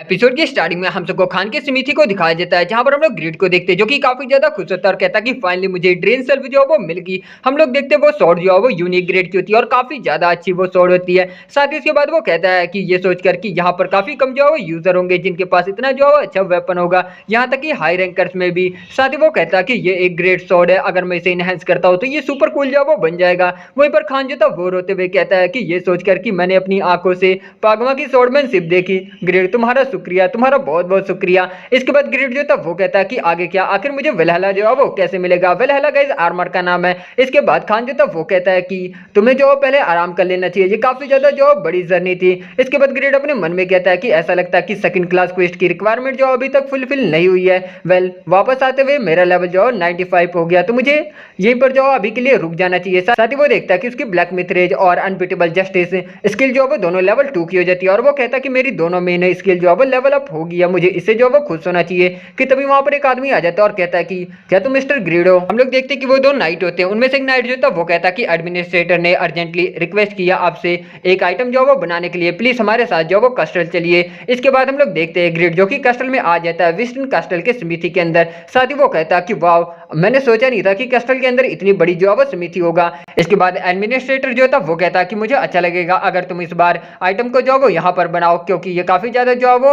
Episode की starting में हम सबको खान के स्मिथी को दिखाया जाता है, जहां पर हम लोग ग्रिड को देखते हैं जो कि काफी ज्यादा खुश होता है और कहता है कि फाइनली मुझे ड्रेन सेल्फ जो है वो मिल गई। हम लोग देखते हैं वो स्वॉर्ड जो है वो यूनिक ग्रेड की होती है और काफी ज्यादा अच्छी वो स्वॉर्ड होती है। साथ ही उसके बाद वो कहता है कि ये सोचकर कि यहाँ पर काफी कम जो है वो यूजर होंगे जिनके पास इतना जो है वो अच्छा वेपन होगा, यहाँ तक कि हाई रैंकर्स में भी। साथ ही वो कहता है कि ये एक ग्रेट स्वॉर्ड है, अगर मैं इसे इनहेंस करता हूँ तो ये सुपर कूल जो है वो बन जाएगा। वहीं पर खान जो था वो रोते हुए कहता है कि ये सोचकर कि मैंने अपनी आंखों से पागमा की स्वॉर्डमैनशिप देखी। ग्रेड तुम्हारा शुक्रिया, तुम्हारा बहुत बहुत शुक्रिया। इसके बाद ग्रेड जो था वो कहता है कि आगे क्या, आखिर मुझे वेलहला जो है वो कैसे मिलेगा। वेलहला गाइस आर्मर का नाम है। इसके बाद खान जो था वो कहता है कि तुम्हें जो पहले आराम कर लेना चाहिए, ये काफी ज्यादा जो बड़ी जर्नी थी। इसके बाद ग्रेड अपने मन में कहता है कि ऐसा लगता है कि सेकंड क्लास क्वेस्ट की रिक्वायरमेंट जो अभी तक फुलफिल नहीं हुई है। वेल वापस आते हुए मेरा लेवल जो 95 हो गया, तो मुझे यहीं पर जो अभी के लिए रुक जाना चाहिए। साथ ही वो देखता है कि उसकी ब्लैक मिथरेज और अनबिटेबल जस्टिस स्किल जो है वो दोनों लेवल 2 की हो जाती है और वो कहता है कि मेरी दोनों मेन स्किल जो है वो लेवल अप हो गया, मुझे इससे जो है वो खुश होना चाहिए। कि तभी वहां पर एक आदमी आ जाता है और कहता है कि क्या तुम मिस्टर ग्रीड हो। हम लोग देखते हैं कि वो दो नाइट होते हैं, उनमें से एक नाइट जो था वो कहता है कि एडमिनिस्ट्रेटर ने अर्जेंटली रिक्वेस्ट किया आपसे एक आइटम जो है वो बनाने के लिए, प्लीज हमारे साथ जो है वो कस्टल चलिए। इसके बाद हम लोग देखते हैं ग्रीड जो कि कस्टल में आ जाता है, विस्टन कस्टल के स्मिथी के अंदर। साथ ही वो कहता है कि वाह, मैंने सोचा नहीं था कि कस्टल के अंदर इतनी बड़ी जो है वो स्मिथी होगा। इसके बाद एडमिनिस्ट्रेटर जो था वो कहता है कि मुझे अच्छा लगेगा अगर तुम इस बार आइटम को जो है वो यहाँ पर बनाओ, क्योंकि ये काफी ज्यादा जो है वो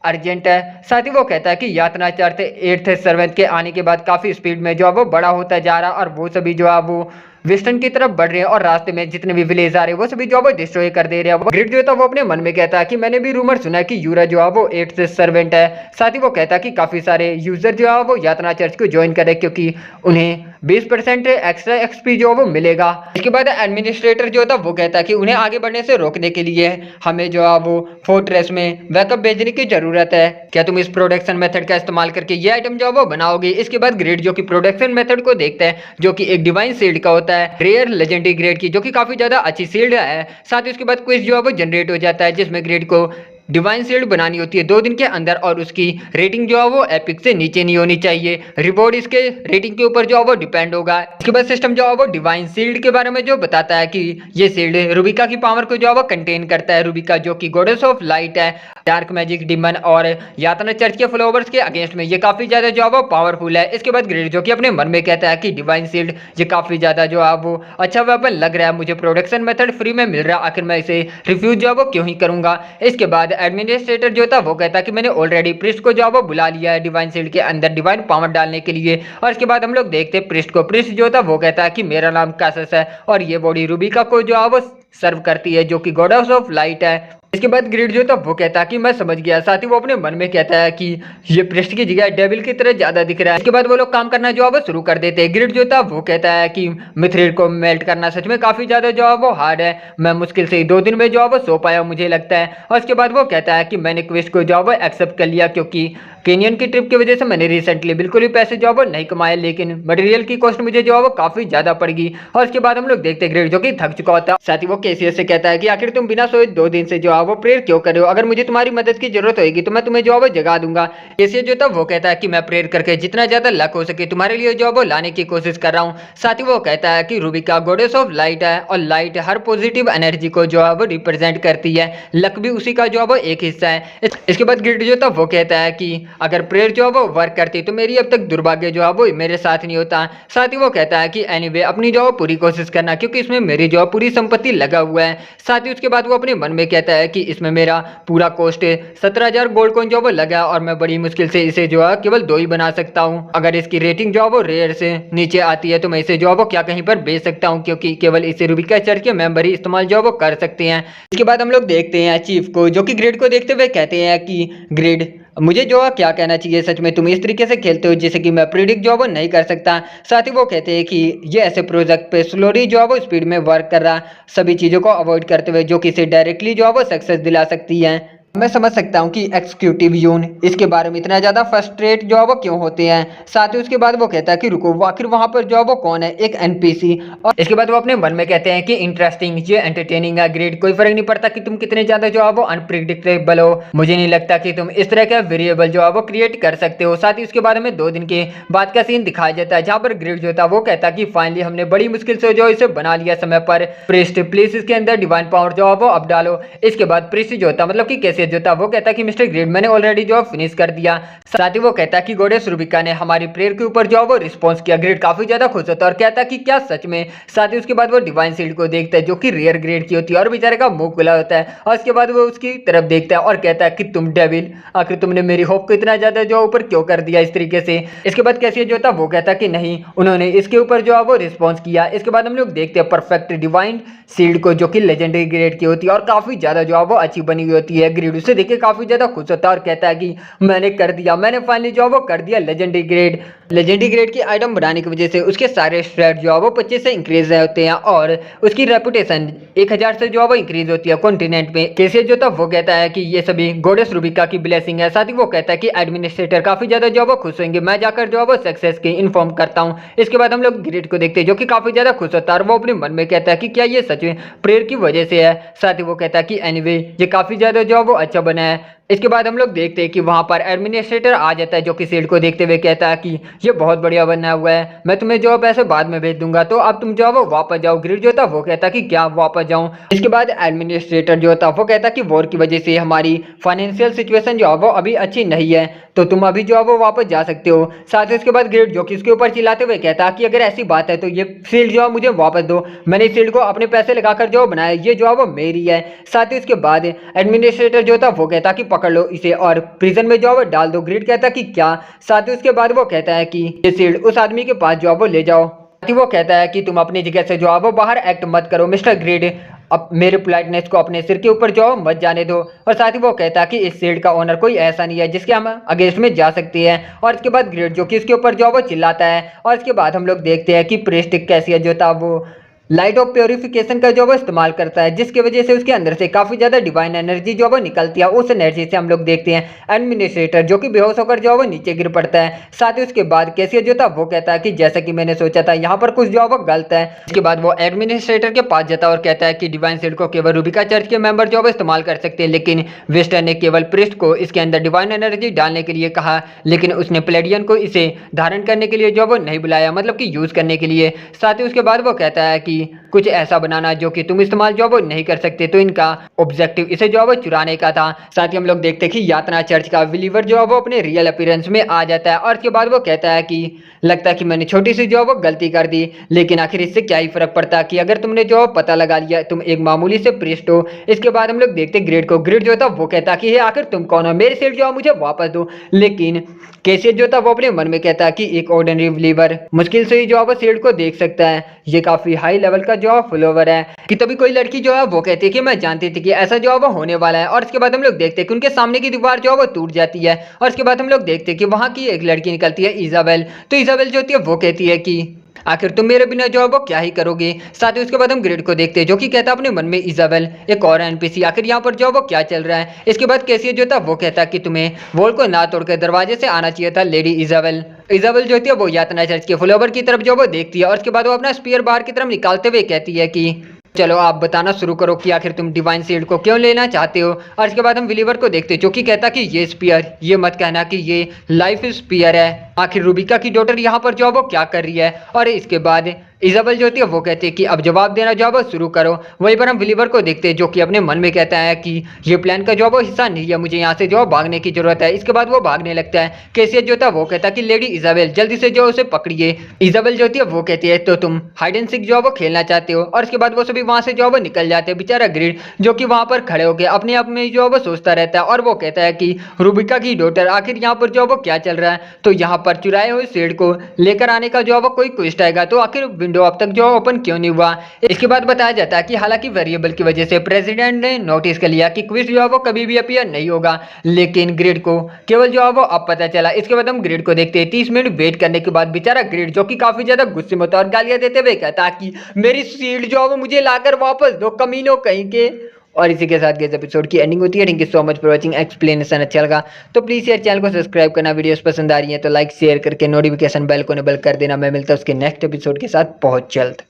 अर्जेंट है। साथ ही वो कहता है कि यातना चर्च 8th सर्वेंट के आने के बाद काफी स्पीड में जो है वो बड़ा होता जा रहा और वो सभी जो है वो वेस्टर्न की तरफ बढ़ रहे हैं और रास्ते में जितने भी विलेज आ रहे हैं वो सभी जो है वो डिस्ट्रॉय कर दे रहे हैं। ग्रिड जो था वो अपने मन में कहता है कि मैंने भी रूमर सुना है कि यूरा जो है वो 8th सर्वेंट है। साथ ही वो कहता है कि काफी सारे यूजर जो है वो यातना चर्च को ज्वाइन करें क्योंकि उन्हें 20% एक्स्ट्रा एक्सपी जो वो मिलेगा। इसके बाद एडमिनिस्ट्रेटर जो था वो कहता है कि उन्हें आगे बढ़ने से रोकने के लिए हमें जो है वो फोर्ट्रेस में बैकअप भेजने की जरूरत है। क्या तुम इस प्रोडक्शन मेथड का इस्तेमाल करके ये आइटम जो है वो बनाओगे। इसके बाद ग्रेड जो कि प्रोडक्शन मेथड को देखता है, जो कि एक डिवाइन शील्ड का होता है, रेयर लेजेंडरी ग्रेड की, जो कि काफी ज्यादा अच्छी शील्ड है। साथ ही उसके बाद क्विज जो है वो जनरेट हो जाता है जिसमें ग्रेड को डिवाइन शील्ड बनानी होती है 2 दिन के अंदर और उसकी रेटिंग जो है वो एपिक से नीचे नहीं होनी चाहिए। रिवॉर्ड इसके रेटिंग के ऊपर जो है वो डिपेंड होगा। इसके बाद सिस्टम जो है वो डिवाइन शील्ड के बारे में जो बताता है कि ये शील्ड रूबिका की पावर को जो है वो कंटेन करता है। रूबिका जो कि गॉडेस ऑफ लाइट है, डार्क मैजिक डिमन और यातना चर्च के फॉलोवर्स के अगेंस्ट में ये काफी ज्यादा जो है वो पावरफुल है। इसके बाद ग्रेड जो कि अपने मन में कहता है कि डिवाइन शील्ड ये काफी ज्यादा जो है वो अच्छा वेपन लग रहा है, मुझे प्रोडक्शन मेथड फ्री में मिल रहा है, आखिर मैं इसे रिफ्यूज जो है वो क्यों ही करूंगा। इसके बाद एडमिनिस्ट्रेटर जो था वो कहता है कि मैंने ऑलरेडी प्रिस्ट को जो है वो बुला लिया है डिवाइन शील्ड के अंदर डिवाइन पावर डालने के लिए। और इसके बाद हम लोग देखते हैं प्रिस्ट को। प्रिस्ट जो था वो कहता है कि मेरा नाम कासस है और ये बॉडी रूबिका को जो है वो सर्व करती है, जो कि गॉडेस ऑफ लाइट है। इसके बाद ग्रिड जो था वो कहता है कि मैं समझ गया। साथ ही वो अपने मन में कहता है कि ये प्रिस्ट की जगह डेविल की तरह ज्यादा दिख रहा है। इसके बाद वो लोग काम करना जो है वो शुरू कर देते हैं। ग्रिड जो था वो कहता है कि मिथ्रिल को मेल्ट करना सच में काफी ज्यादा जो है वो हार्ड है, मैं मुश्किल से ही 2 दिन में जो है वो सो पाया मुझे लगता है। और इसके बाद वो कहता है कि मैंने क्वेस्ट को जो है वो एक्सेप्ट कर लिया क्योंकि केनियन की ट्रिप की वजह से मैंने रिसेंटली बिल्कुल भी पैसे जो है वो नहीं कमाए, लेकिन मटेरियल की कॉस्ट मुझे जो है वो काफी ज्यादा पड़ेगी। और इसके बाद हम लोग देखते हैं ग्रेड जो कि थक चुका होता है। साथ ही वो केसीएस से कहता है कि आखिर तुम बिना सोए 2 दिन से जो है वो प्रेयर क्यों कर रहे हो, अगर मुझे तुम्हारी मदद की जरूरत होगी तो मैं तुम्हें जो है वो जगा दूंगा। केसीएस जो था वो कहता है कि मैं प्रेयर करके जितना ज्यादा लक हो सके तुम्हारे लिए जो है वो लाने की कोशिश कर रहा हूँ। साथ ही वो कहता है कि रूबिका गॉडेस ऑफ लाइट है और लाइट हर पॉजिटिव एनर्जी को जो है वो रिप्रेजेंट करती है, लक भी उसी का जो है वो एक हिस्सा है। इसके बाद ग्रिड जो था वो कहता है कि अगर प्रेयर जो है वो वर्क करती तो मेरी अब तक दुर्भाग्य जो है वो मेरे साथ नहीं होता। साथ ही वो कहता है कि एनीवे अपनी जो है पूरी कोशिश करना क्योंकि इसमें मेरी जो है पूरी संपत्ति लगा हुआ है। साथ ही उसके बाद वो अपने मन में कहता है कि इसमें मेरा पूरा कॉस्ट 17,000 गोल्ड कॉइन जो वो लगा और मैं बड़ी मुश्किल से इसे जो है केवल 2 ही बना सकता हूँ। अगर इसकी रेटिंग जो है वो रेयर से नीचे आती है तो मैं इसे जो है वो क्या कहीं पर बेच सकता हूँ, क्योंकि केवल इसे रूबिका चर्च के मेंबर ही इस्तेमाल जो है वो कर सकते हैं। इसके बाद हम लोग देखते हैं चीफ को, जो कि ग्रेड को देखते हुए कहते हैं कि ग्रेड मुझे जो है क्या कहना चाहिए, सच में तुम इस तरीके से खेलते हो जैसे कि मैं प्रिडिक्ट जो है वो नहीं कर सकता। साथ ही वो कहते हैं कि ये ऐसे प्रोजेक्ट पे स्लोली जो है वो स्पीड में वर्क कर रहा, सभी चीज़ों को अवॉइड करते हुए जो कि इसे डायरेक्टली जो है वो सक्सेस दिला सकती है। मैं समझ सकता हूँ कि एग्जीक्यूटिव यून इसके बारे में इतना ज़्यादा फ्रस्ट्रेट जो है वो क्यों होते हैं। साथ ही उसके बाद वो कहता है कि रुको, आखिर वहाँ पर जो है वो कौन है, एक एनपीसी। और इसके बाद वो अपने मन में कहते हैं कि इंटरेस्टिंग, ये एंटरटेनिंग है ग्रेड, कोई फर्क नहीं पड़ता कि तुम कितने ज़्यादा जो है वो अनप्रिडिक्टेबल हो, मुझे नहीं लगता कि तुम इस तरह का वेरिएबल जो है वो क्रिएट कर सकते हो। साथ ही उसके बारे में 2 दिन के बाद का सीन दिखाया जाता है जहाँ पर ग्रेड जो था वो कहता है कि फाइनली हमने बड़ी मुश्किल से जो इसे बना लिया समय पर। प्रिस्ट प्लीज इसके अंदर डिवाइन पावर जो है वो अब डालो। इसके बाद प्रिस्ट जो था मतलब कि कैसे कैसियस जो था वो कहता है कि मिस्टर ग्रेड मैंने ऑलरेडी जो फिनिश कर दिया। साथ ही वो कहता है कि गॉडेस रूबिका ने हमारी प्रेयर के ऊपर जो वो रिस्पॉन्स किया। ग्रेड काफी ज्यादा खुश होता है और कहता है कि क्या सच में। साथ ही उसके बाद वो डिवाइन शील्ड को देखता है जो कि रेयर ग्रेड की होती है और बेचारे का मुंह खुला होता है और उसके बाद वो उसकी तरफ देखता है और कहता है कि तुम डेविल, आखिर तुमने मेरी होप को इतना ज्यादा जो ऊपर क्यों कर दिया इस तरीके से। इसके बाद कैसियस जो था वो कहता है कि नहीं, उन्होंने इसके ऊपर जो है वो रिस्पॉन्स किया। इसके बाद हम लोग देखते हैं परफेक्ट डिवाइन शील्ड को जो कि लेजेंडरी ग्रेड की होती है और काफी ज्यादा जो है वो अच्छी बनी हुई होती है। ग्रेड उसे देख के काफी ज्यादा खुश होता है और कहता है कि मैंने कर दिया, मैंने फाइनली जो है वो कर दिया लेजेंडरी ग्रेड। लेजेंडरी ग्रेड की आइटम बनाने की वजह से उसके सारे स्टैट जो है वो 25 से इंक्रीज होते हैं और उसकी रेपुटेशन 1000 से जो है वो इंक्रीज होती है कॉन्टिनेंट में। कैसियस जो था वो कहता है कि ये सभी गॉडेस रूबिका की ब्लेसिंग है। साथ ही वो कहता है कि एडमिनिस्ट्रेटर काफी ज्यादा जो है वो खुश होंगे, मैं जाकर जो है वो सक्सेस की इन्फॉर्म करता हूँ। इसके बाद हम लोग ग्रेड को देखते हैं जो कि काफी ज्यादा खुश होता है और वो अपने मन में कहता है कि क्या ये सच में प्रेयर की वजह से है। साथ ही वो कहता है कि एनीवे ये काफी ज्यादा जो है वो अच्छा बना है। इसके बाद हम लोग देखते हैं कि वहां पर एडमिनिस्ट्रेटर आ जाता है जो कि शील्ड को देखते हुए कहता है कि ये बहुत बढ़िया बना हुआ है, मैं तुम्हें जो पैसे बाद में भेज दूंगा, तो अब तुम जो वो वापस जाओ। ग्रेड जो था वो कहता कि क्या वापस जाऊं। इसके बाद एडमिनिस्ट्रेटर जो था वो कहता कि वॉर की वजह से हमारी फाइनेंशियल सिचुएशन जो है वो अभी अच्छी नहीं है, तो तुम अभी जो है वो वापस जा सकते हो। साथ ही उसके बाद ग्रेड जो कि उसके ऊपर चिल्लाते हुए कहता कि अगर ऐसी बात है तो ये शील्ड जो है मुझे वापस दो, मैंने इस शील्ड को अपने पैसे लगाकर जो बनाया, ये जो है वो मेरी है। साथ ही उसके बाद एडमिनिस्ट्रेटर जो था वो कहता कि पकड़ लो इसे और प्रिजन में जो है वो डाल दो। ग्रेड कहता कि क्या। साथ ही उसके बाद वो कहता है कि ये शील्ड उस आदमी के पास जो है वो ले जाओ। साथ ही वो कहता है कि तुम अपनी जगह से जो है वो बाहर एक्ट मत करो मिस्टर ग्रेड, अब मेरे पोलाइटनेस को अपने सिर के ऊपर जो मत जाने दो। और साथ ही वो कहता है कि इस शील्ड का ओनर कोई ऐसा नहीं है जिसके हम अगेंस्ट में जा सकते हैं। और इसके बाद ग्रेड जो कि इसके ऊपर जो वो चिल्लाता है और इसके बाद हम लोग देखते हैं कि प्रेस्टिक कैसियस जो था वो लाइट ऑफ प्योरिफिकेशन का जो वो इस्तेमाल करता है, जिसकी वजह से उसके अंदर से काफी ज्यादा डिवाइन एनर्जी जो वो निकलती है। उस एनर्जी से हम लोग देखते हैं एडमिनिस्ट्रेटर जो कि बेहोश होकर जो वो नीचे गिर पड़ता है। साथ ही उसके बाद कैसियस जो था वो कहता है कि जैसा कि मैंने सोचा था यहाँ पर कुछ जो वो गलत है। इसके बाद वो एडमिनिस्ट्रेटर के पास जाता है और कहता है कि डिवाइन शील्ड को केवल रूबिका चर्च के मेंबर जो वो इस्तेमाल कर सकते हैं, लेकिन वेस्टर्न ने केवल प्रिस्ट को इसके अंदर डिवाइन एनर्जी डालने के लिए कहा, लेकिन उसने प्लेडियन को इसे धारण करने के लिए जो वो नहीं बुलाया, मतलब कि यूज करने के लिए। साथ ही उसके बाद वो कहता है कि कुछ ऐसा बनाना जो कि तुम इस्तेमाल जो वो नहीं कर सकते, तो इनका ऑब्जेक्टिव इसे जो वो चुराने का था। साथ ही हम लोग देखते हैं कि यातना चर्च का बिलीवर जो है वो अपने रियल अपीयरेंस में आ जाता है और इसके बाद वो कहता है कि लगता है कि मैंने छोटी सी जो वो गलती कर दी, लेकिन आखिर इससे क्या ही फर्क पड़ता कि अगर तुमने जो पता लगा लिया तुम एक मामूली से प्रीस्ट हो। इसके बाद हम लोग देखते ग्रेड को। ग्रेड जो था वो कहता कि हे आखिर तुम कौन हो, मेरे शील्ड जो मुझे वापस दो। लेकिन कैसियस जो था वो अपने मन में कहता कि एक ऑर्डिनरी बिलीवर मुश्किल से ही जो है शील्ड को देख सकता है, ये काफी हाई लेवल का जो फॉलोवर है। कि तभी कोई लड़की जो है वो कहती है कि मैं जानती थी कि ऐसा जो है वो होने वाला है। और इसके बाद हम लोग देखते हैं कि उनके सामने की दीवार जो है वो टूट जाती है और इसके बाद हम लोग देखते हैं कि वहां की एक लड़की निकलती है इजाबेल। तो इजाबेल जो होती है वो कहती है कि आखिर तुम मेरे बिना जो है वो क्या ही करोगे। साथ ही उसके बाद हम ग्रेड को देखते हैं जो कि कहता अपने मन में इजाबेल एक और एनपीसी, आखिर यहाँ पर जो है वो क्या चल रहा है। इसके बाद कैसियस जो था वो कहता कि तुम्हें वॉल को ना तोड़कर दरवाजे से आना चाहिए था लेडी इजाबेल। इजाबेल जो होती है वो यातना चर्च के फ्लावर की तरफ जो वो देखती है और उसके बाद वो अपना स्पीयर बाहर की तरफ निकालते हुए कहती है कि चलो आप बताना शुरू करो कि आखिर तुम डिवाइन शील्ड को क्यों लेना चाहते हो। और इसके बाद हम बिलीवर को देखते हैं जो कि कहता कि ये स्पीयर, ये मत कहना कि ये लाइफ स्पीयर है, आखिर रूबिका की डॉटर यहाँ पर जो वो क्या कर रही है। और इसके बाद इजाबेल जो होती है वो कहती है कि अब जवाब देना जो वो शुरू करो। वहीं पर हम बिलीवर को देखते हैं जो कि अपने मन में कहता है कि ये प्लान का जो वो हिस्सा नहीं है, मुझे यहाँ से जो भागने की जरूरत है। इसके बाद वो भागने लगता है। कैसियस जो था वो कहता कि लेडी इजाबेल जल्दी से जो उसे पकड़िए। इजाबेल जो होती है वो कहती है तो तुम हाइड एंड सीक जो वो खेलना चाहते हो। और इसके बाद वो सभी वहां से जो वो निकल जाते हैं। बेचारा ग्रेड जो कि वहां पर खड़े होकर अपने आप में जो वो सोचता रहता है और वो कहता है कि रूबिका की डॉटर, आखिर यहाँ पर जो वो क्या चल रहा है। तो यहाँ पर चुराए हुए शील्ड को लेकर आने का जो वो कोई ट्विस्ट आएगा, तो आखिर विंडो अब तक जो ओपन क्यों नहीं हुआ। इसके बाद बताया जाता है कि हालांकि वेरिएबल की वजह से प्रेसिडेंट ने नोटिस कर लिया कि क्विज जो है वो कभी भी अपीयर नहीं होगा, लेकिन ग्रेड को केवल जो है वो अब पता चला। इसके बाद हम ग्रेड को देखते हैं 30 मिनट वेट करने के बाद बेचारा ग्रेड जो कि काफी ज्यादा गुस्से में होता है और गालियां देते हुए कहता कि मेरी शील्ड जो है वो मुझे लाकर वापस दो कमीनों कहीं के। और इसी के साथ इस एपिसोड की एंडिंग होती है। Thank you so much for watching. Explanation अच्छा लगा तो प्लीज यार चैनल को सब्सक्राइब करना, वीडियोस पसंद आ रही है तो लाइक शेयर करके नोटिफिकेशन बेल को इनेबल कर देना। मैं मिलता हूं उसके नेक्स्ट एपिसोड के साथ बहुत जल्द।